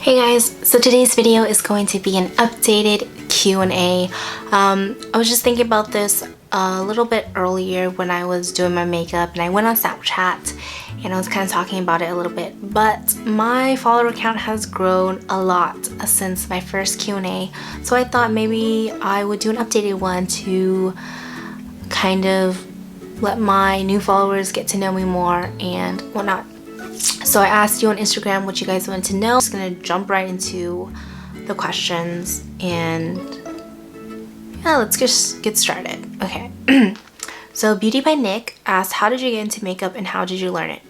Hey guys, so today's video is going to be an updated Q&A. I was just thinking about this a little bit earlier when I was doing my makeup, and I went on Snapchat and I was kind of talking about it a little bit, but my follower count has grown a lot since my first Q&A, so I thought maybe I would do an updated one to kind of let my new followers get to know me more and whatnot. So I asked you on Instagram what you guys wanted to know. I'm just gonna jump right into the questions and yeah, let's just get started. Okay. So Beauty by Nick asked, how did you get into makeup and how did you learn it?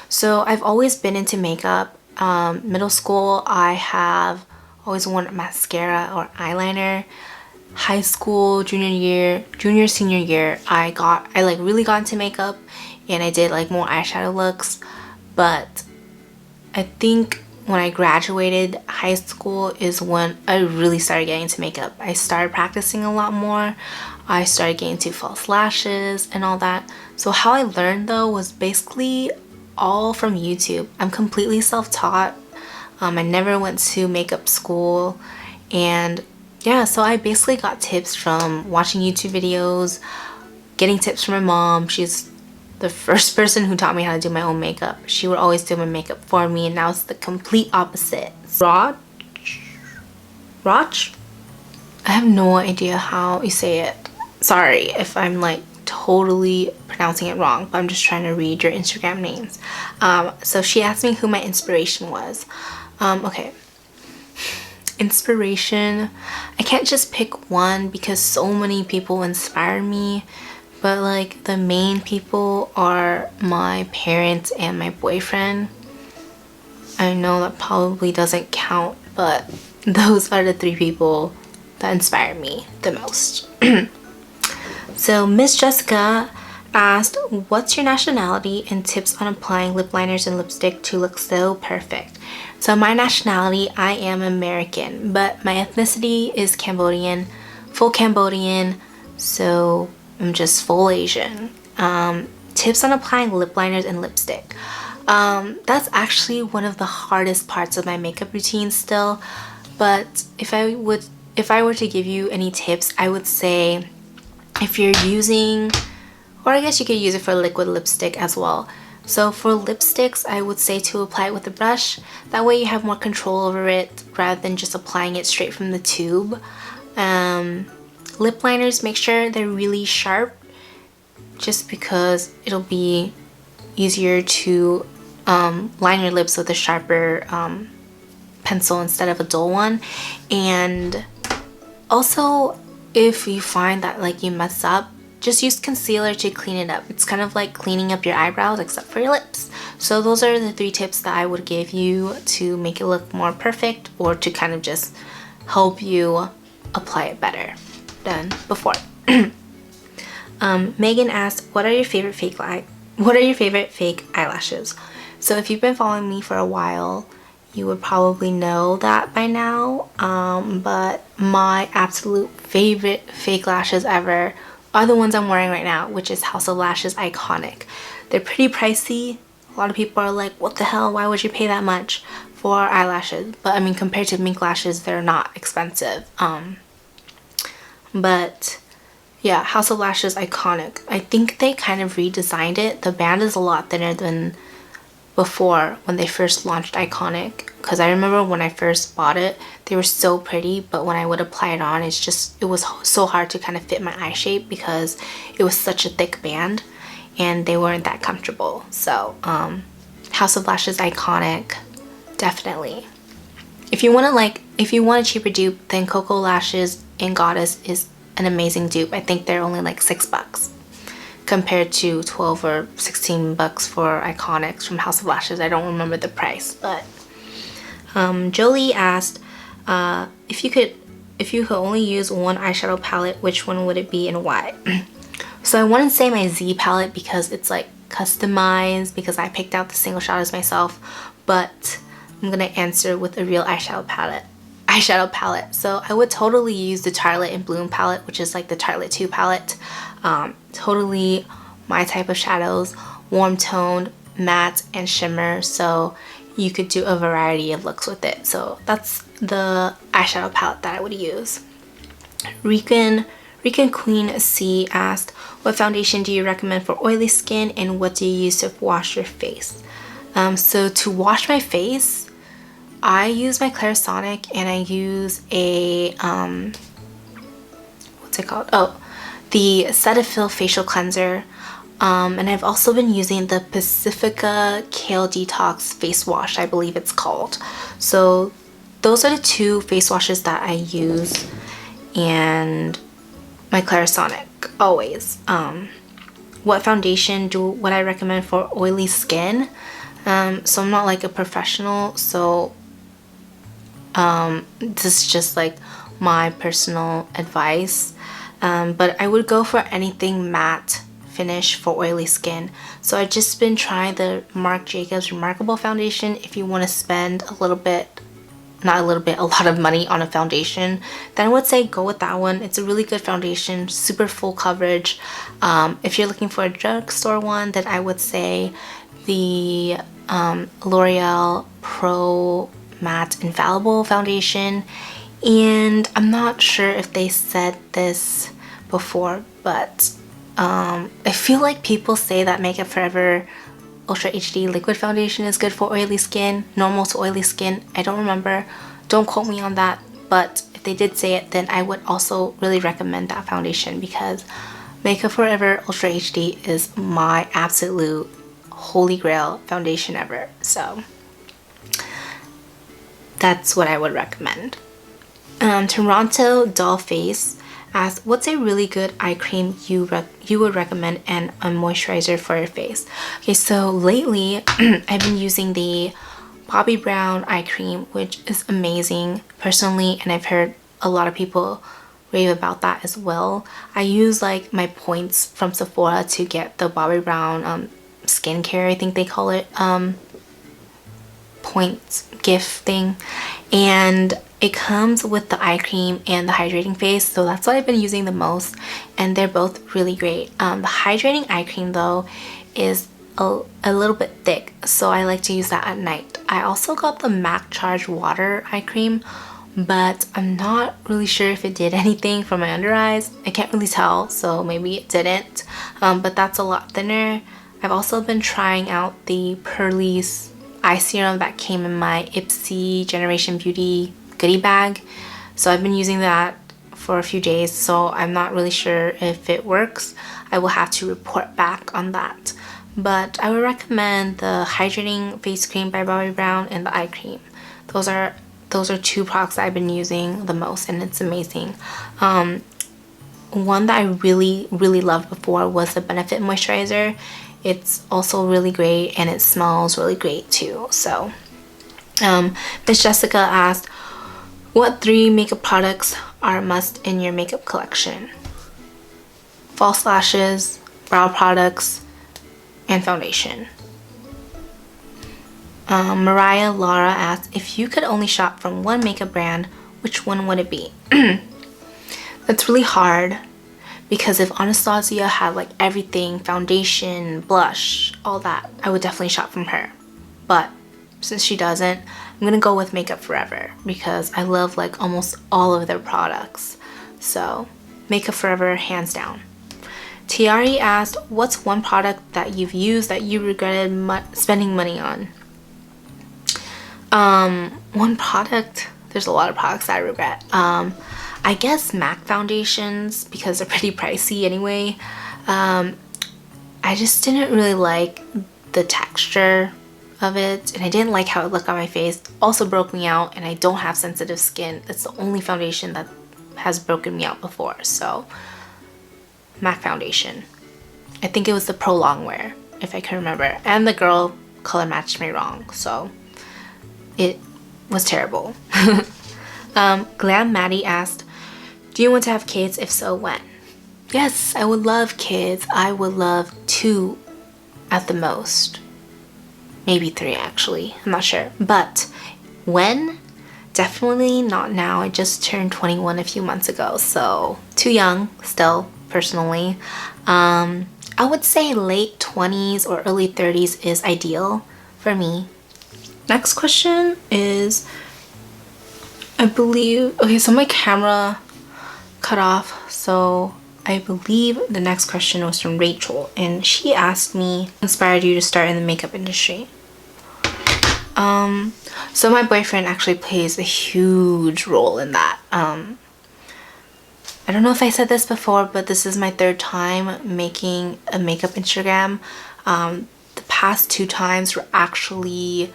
So I've always been into makeup. Middle school, I have always worn mascara or eyeliner. High school, senior year, I like really got into makeup and I did like more eyeshadow looks. But I think when I graduated high school is when I really started getting into makeup. I started practicing a lot more. I started getting into false lashes and all that. So how I learned though was basically all from YouTube. I'm completely self-taught. I never went to makeup school, and yeah, so I basically got tips from watching YouTube videos, getting tips from my mom. She's the first person who taught me how to do my own makeup. She would always do my makeup for me, and now it's the complete opposite. Roch? I have no idea how you say it. Sorry if I'm like totally pronouncing it wrong, but I'm just trying to read your Instagram names. So she asked me who my inspiration was. Okay. Inspiration. I can't just pick one because so many people inspire me. But like the main people are my parents and my boyfriend. I know that probably doesn't count, but those are the three people that inspire me the most. So Miss Jessica asked, what's your nationality and tips on applying lip liners and lipstick to look so perfect? So my nationality, I am American, but my ethnicity is Cambodian, full Cambodian, so I'm just full Asian. Tips on applying lip liners and lipstick. That's actually one of the hardest parts of my makeup routine still. But if I were to give you any tips, I would say if you're using, or I guess you could use it for liquid lipstick as well. So for lipsticks, I would say to apply it with a brush. That way you have more control over it rather than just applying it straight from the tube. Lip liners, make sure they're really sharp just because it'll be easier to line your lips with a sharper pencil instead of a dull one. And also, if you find that like you mess up, just use concealer to clean it up. It's kind of like cleaning up your eyebrows except for your lips. So those are the 3 tips that I would give you to make it look more perfect, or to kind of just help you apply it better than before. Megan asked, what are your favorite fake eyelashes? So if you've been following me for a while, you would probably know that by now, but my absolute favorite fake lashes ever are the ones I'm wearing right now, which is House of Lashes Iconic. They're pretty pricey. A lot of people are like, what the hell, why would you pay that much for eyelashes? But I mean, compared to mink lashes, they're not expensive. But yeah, House of Lashes Iconic. I think they kind of redesigned it. The band is a lot thinner than before when they first launched Iconic, because I remember when I first bought it, they were so pretty, but when I would apply it on, it was so hard to kind of fit my eye shape because it was such a thick band and they weren't that comfortable. So House of Lashes Iconic, definitely. If you want a cheaper dupe, then Cocoa Lashes and Goddess is an amazing dupe. I think they're only like $6 compared to 12 or 16 bucks for Iconics from House of Lashes. I don't remember the price, but Jolie asked, if you could only use one eyeshadow palette, which one would it be and why? So I want to say my Z palette because it's like customized, because I picked out the single shadows myself, but I'm gonna answer with a real eyeshadow palette. So I would totally use the Tartelette and Bloom palette, which is like the Tartelette 2 palette. Totally my type of shadows, warm toned, matte, and shimmer. So you could do a variety of looks with it. So that's the eyeshadow palette that I would use. Rican Queen C asked, what foundation do you recommend for oily skin and what do you use to wash your face? So to wash my face, I use my Clarisonic and I use a, what's it called? Oh, the Cetaphil Facial Cleanser. And I've also been using the Pacifica Kale Detox Face Wash, I believe it's called. So those are the two face washes that I use, and my Clarisonic always. What foundation would I recommend for oily skin? So I'm not like a professional, so this is just like my personal advice. But I would go for anything matte finish for oily skin. So I've just been trying the Marc Jacobs Remarkable foundation. If you want to spend a lot of money on a foundation, then I would say go with that one. It's a really good foundation, super full coverage. If you're looking for a drugstore one, then I would say the L'Oreal Pro Matte Infallible foundation. And I'm not sure if they said this before, but I feel like people say that Makeup Forever Ultra HD liquid foundation is good for oily skin, normal to oily skin. I don't remember, don't quote me on that, but if they did say it, then I would also really recommend that foundation, because Makeup Forever Ultra HD is my absolute holy grail foundation ever. So that's what I would recommend. Toronto Dollface asked, what's a really good eye cream you would recommend and a moisturizer for your face? Okay, so lately I've been using the Bobbi Brown eye cream, which is amazing personally, and I've heard a lot of people rave about that as well. I use like my points from Sephora to get the Bobbi Brown skincare, I think they call it, points gift thing, and it comes with the eye cream and the hydrating face, so that's what I've been using the most, and they're both really great. The hydrating eye cream though is a little bit thick, so I like to use that at night. I also got the MAC Charge Water eye cream, but I'm not really sure if it did anything for my under eyes. I can't really tell, so maybe it didn't, but that's a lot thinner. I've also been trying out the Pearlie's eye serum that came in my Ipsy Generation Beauty goodie bag, so I've been using that for a few days, so I'm not really sure if it works. I will have to report back on that, but I would recommend the hydrating face cream by Bobbi Brown and the eye cream. Those are two products that I've been using the most, and it's amazing. One that I really loved before was the Benefit moisturizer. It's also really great and it smells really great too. So Miss Jessica asked, what 3 makeup products are a must in your makeup collection? False lashes, brow products, and foundation. Mariah Laura asked, if you could only shop from one makeup brand, which one would it be? That's really hard, because if Anastasia had like everything, foundation, blush, all that, I would definitely shop from her. But since she doesn't, I'm gonna go with Makeup Forever, because I love like almost all of their products. So Makeup Forever, hands down. Tiari asked, what's one product that you've used that you regretted spending money on? One product, there's a lot of products that I regret. I guess MAC foundations, because they're pretty pricey anyway. I just didn't really like the texture of it, and I didn't like how it looked on my face. Also broke me out, and I don't have sensitive skin. It's the only foundation that has broken me out before. So MAC foundation. I think it was the Pro Longwear, if I can remember, and the girl color matched me wrong, so it was terrible. Glam Maddie asked, do you want to have kids? If so, when? Yes, I would love kids. I would love 2 at the most. Maybe 3 actually, I'm not sure. But when? Definitely not now. I just turned 21 a few months ago, so too young still, personally. I would say late 20s or early 30s is ideal for me. Next question is, I believe, okay, so my camera cut off, so I believe the next question was from Rachel, and she asked me, what inspired you to start in the makeup industry? So my boyfriend actually plays a huge role in that. I don't know if I said this before, but this is my 3rd time making a makeup Instagram. The past 2 times were actually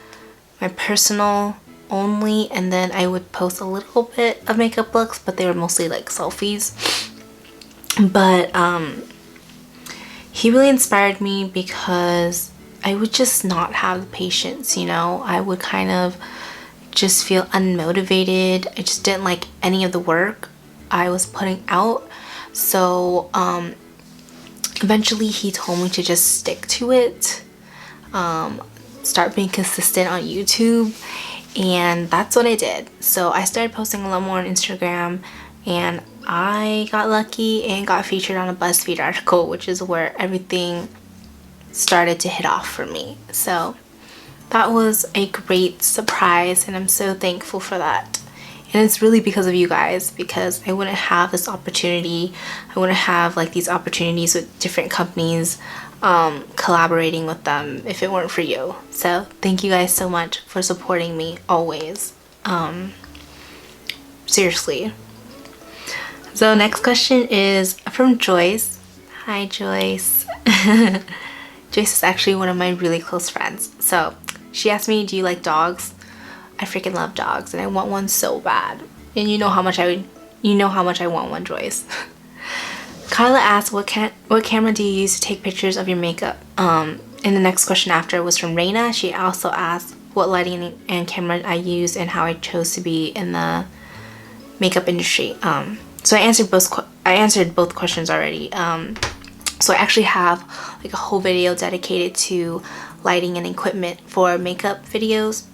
my personal only, and then I would post a little bit of makeup looks, but they were mostly like selfies. But he really inspired me because I would just not have the patience, you know. I would kind of just feel unmotivated. I just didn't like any of the work I was putting out. So eventually he told me to just stick to it, start being consistent on YouTube, and that's what I did. So I started posting a lot more on Instagram, and I got lucky and got featured on a BuzzFeed article, which is where everything started to hit off for me. So that was a great surprise, and I'm so thankful for that. And it's really because of you guys, because I wouldn't have this opportunity. I wouldn't have like these opportunities with different companies, collaborating with them if it weren't for you. So thank you guys so much for supporting me always. Seriously. So next question is from Joyce. Hi Joyce. Joyce is actually one of my really close friends. So she asked me, do you like dogs? I freaking love dogs, and I want one so bad. And you know how much I want one, Joyce. Kyla asked, what camera do you use to take pictures of your makeup? And the next question after was from Reina. She also asked what lighting and camera I use and how I chose to be in the makeup industry. So I answered both questions already. So I actually have like a whole video dedicated to lighting and equipment for makeup videos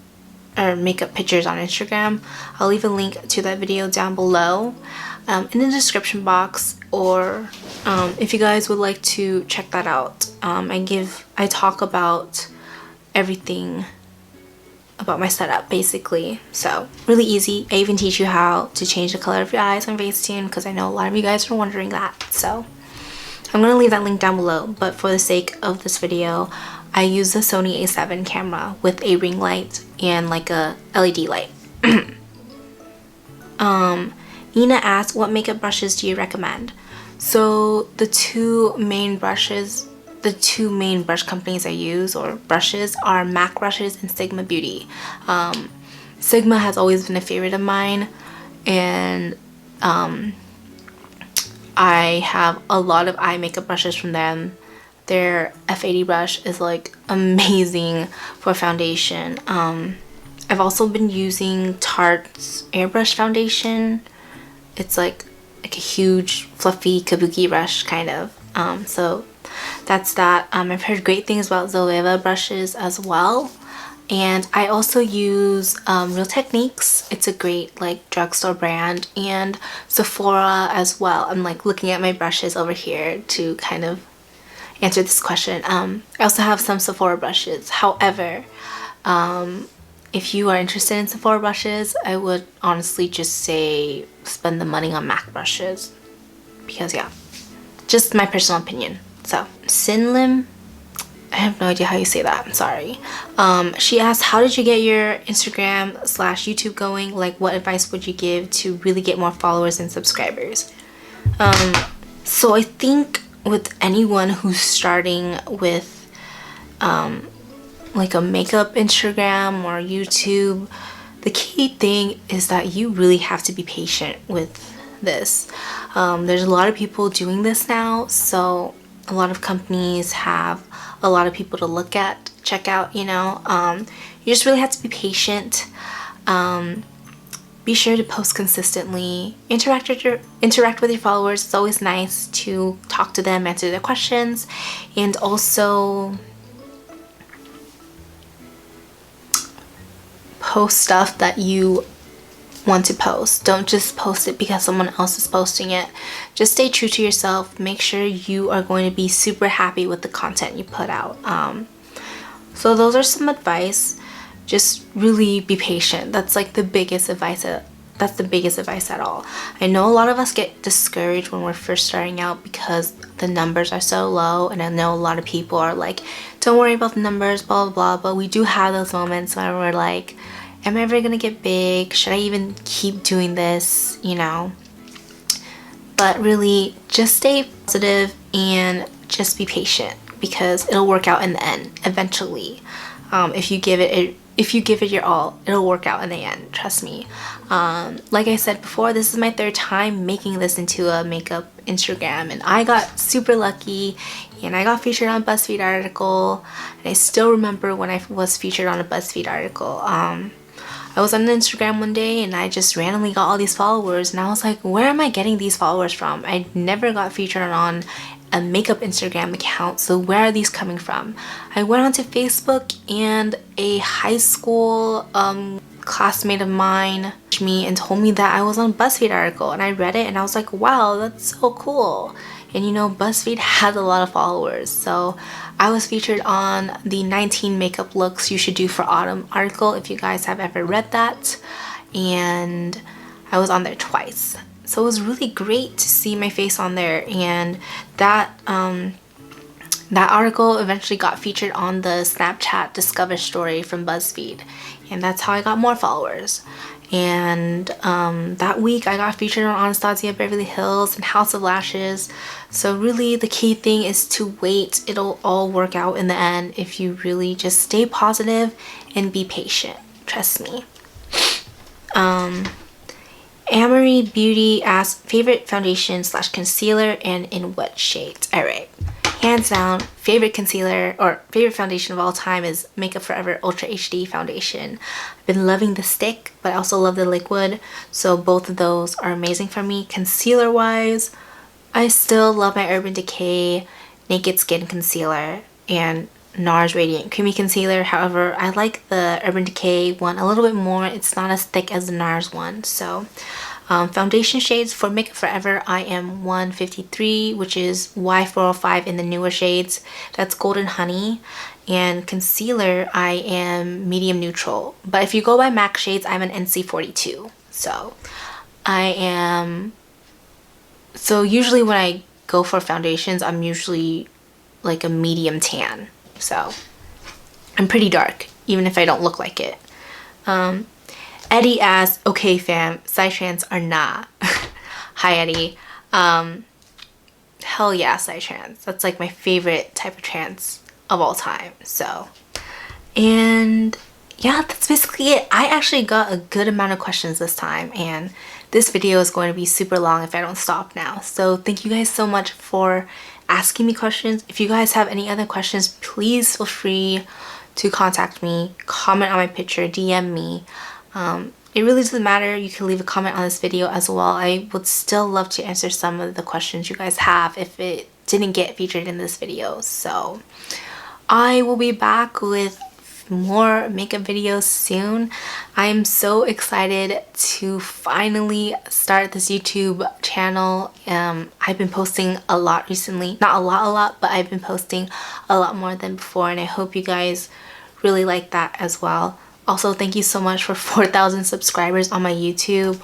or makeup pictures on Instagram. I'll leave a link to that video down below in the description box, or if you guys would like to check that out. I talk about everything about my setup basically. So really easy. I even teach you how to change the color of your eyes on Facetune, because I know a lot of you guys are wondering that. So I'm gonna leave that link down below, but for the sake of this video, I use the Sony A7 camera with a ring light and like a LED light. Nina asked, what makeup brushes do you recommend? So the two main brush companies I use, or brushes, are MAC brushes and Sigma Beauty. Sigma has always been a favorite of mine, and I have a lot of eye makeup brushes from them. Their F80 brush is like amazing for foundation. I've also been using Tarte's airbrush foundation. It's like a huge fluffy kabuki brush kind of. So that's that. I've heard great things about Zoeva brushes as well. And I also use Real Techniques. It's a great like drugstore brand, and Sephora as well. I'm like looking at my brushes over here to kind of answer this question. I also have some Sephora brushes. However, if you are interested in Sephora brushes, I would honestly just say spend the money on MAC brushes, because yeah, just my personal opinion. So Sinlim, I have no idea how you say that, I'm sorry. She asked, how did you get your Instagram/YouTube going? Like, what advice would you give to really get more followers and subscribers? So I think with anyone who's starting with like a makeup Instagram or YouTube, the key thing is that you really have to be patient with this. There's a lot of people doing this now, so a lot of companies have a lot of people to look at, check out, you know. You just really have to be patient. Be sure to post consistently, interact with your followers. It's always nice to talk to them, answer their questions, and also post stuff that you want to post. Don't just post it because someone else is posting it. Just stay true to yourself. Make sure you are going to be super happy with the content you put out. So those are some advice. just really be patient. That's like the biggest advice. That's the biggest advice at all. I know a lot of us get discouraged when we're first starting out because the numbers are so low, and I know a lot of people are like, don't worry about the numbers, blah blah blah, but we do have those moments where we're like, am I ever gonna get big? Should I even keep doing this, you know? But really, just stay positive and just be patient, because it'll work out in the end eventually. If you give it your all, it'll work out in the end, trust me. Like I said before, this is my 3rd time making this into a makeup Instagram, and I got super lucky and I got featured on a BuzzFeed article. And I still remember when I was featured on a BuzzFeed article. I was on Instagram one day and I just randomly got all these followers, and I was like, where am I getting these followers from? I never got featured on a makeup Instagram account, so where are these coming from? I went onto Facebook, and a high school classmate of mine messaged me and told me that I was on a BuzzFeed article, and I read it and I was like, wow, that's so cool. And you know, BuzzFeed has a lot of followers, so I was featured on the 19 makeup looks you should do for autumn article, if you guys have ever read that, and I was on there twice. So it was really great to see my face on there, and that that article eventually got featured on the Snapchat Discover story from BuzzFeed, and that's how I got more followers. And that week I got featured on Anastasia, Beverly Hills, and House of Lashes. So really the key thing is to wait. It'll all work out in the end if you really just stay positive and be patient. Trust me. Amory Beauty asks, favorite foundation / concealer and in what shades? Alright, hands down, favorite concealer or favorite foundation of all time is Makeup Forever Ultra HD foundation. I've been loving the stick, but I also love the liquid, so both of those are amazing for me. Concealer wise, I still love my Urban Decay Naked Skin Concealer and NARS Radiant Creamy Concealer. However, I like the Urban Decay one a little bit more. It's not as thick as the NARS one. So foundation shades for Makeup Forever, I am 153, which is Y405 in the newer shades. That's Golden Honey. And concealer, I am medium neutral. But if you go by MAC shades, I'm an NC42. So usually when I go for foundations, I'm usually like a medium tan. So I'm pretty dark, even if I don't look like it. Eddie asks, okay fam, Psytrance or nah? Hi Eddie. Hell yeah, Psytrance. That's like my favorite type of trance of all time. So, and yeah, that's basically it. I actually got a good amount of questions this time, and this video is going to be super long if I don't stop now. So thank you guys so much for asking me questions. If you guys have any other questions, please feel free to contact me, comment on my picture, DM me. It really doesn't matter. You can leave a comment on this video as well. I would still love to answer some of the questions you guys have if it didn't get featured in this video. So I will be back with more makeup videos soon. I'm so excited to finally start this YouTube channel. I've been posting a lot recently. Not a lot, but I've been posting a lot more than before, and I hope you guys really like that as well. Also, thank you so much for 4,000 subscribers on my YouTube.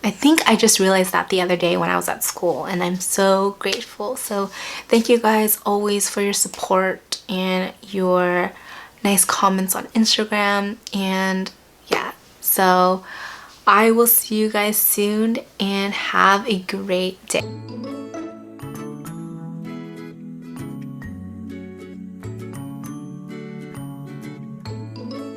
I think I just realized that the other day when I was at school, and I'm so grateful. So thank you guys always for your support and your nice comments on Instagram. And yeah, so I will see you guys soon, and have a great day.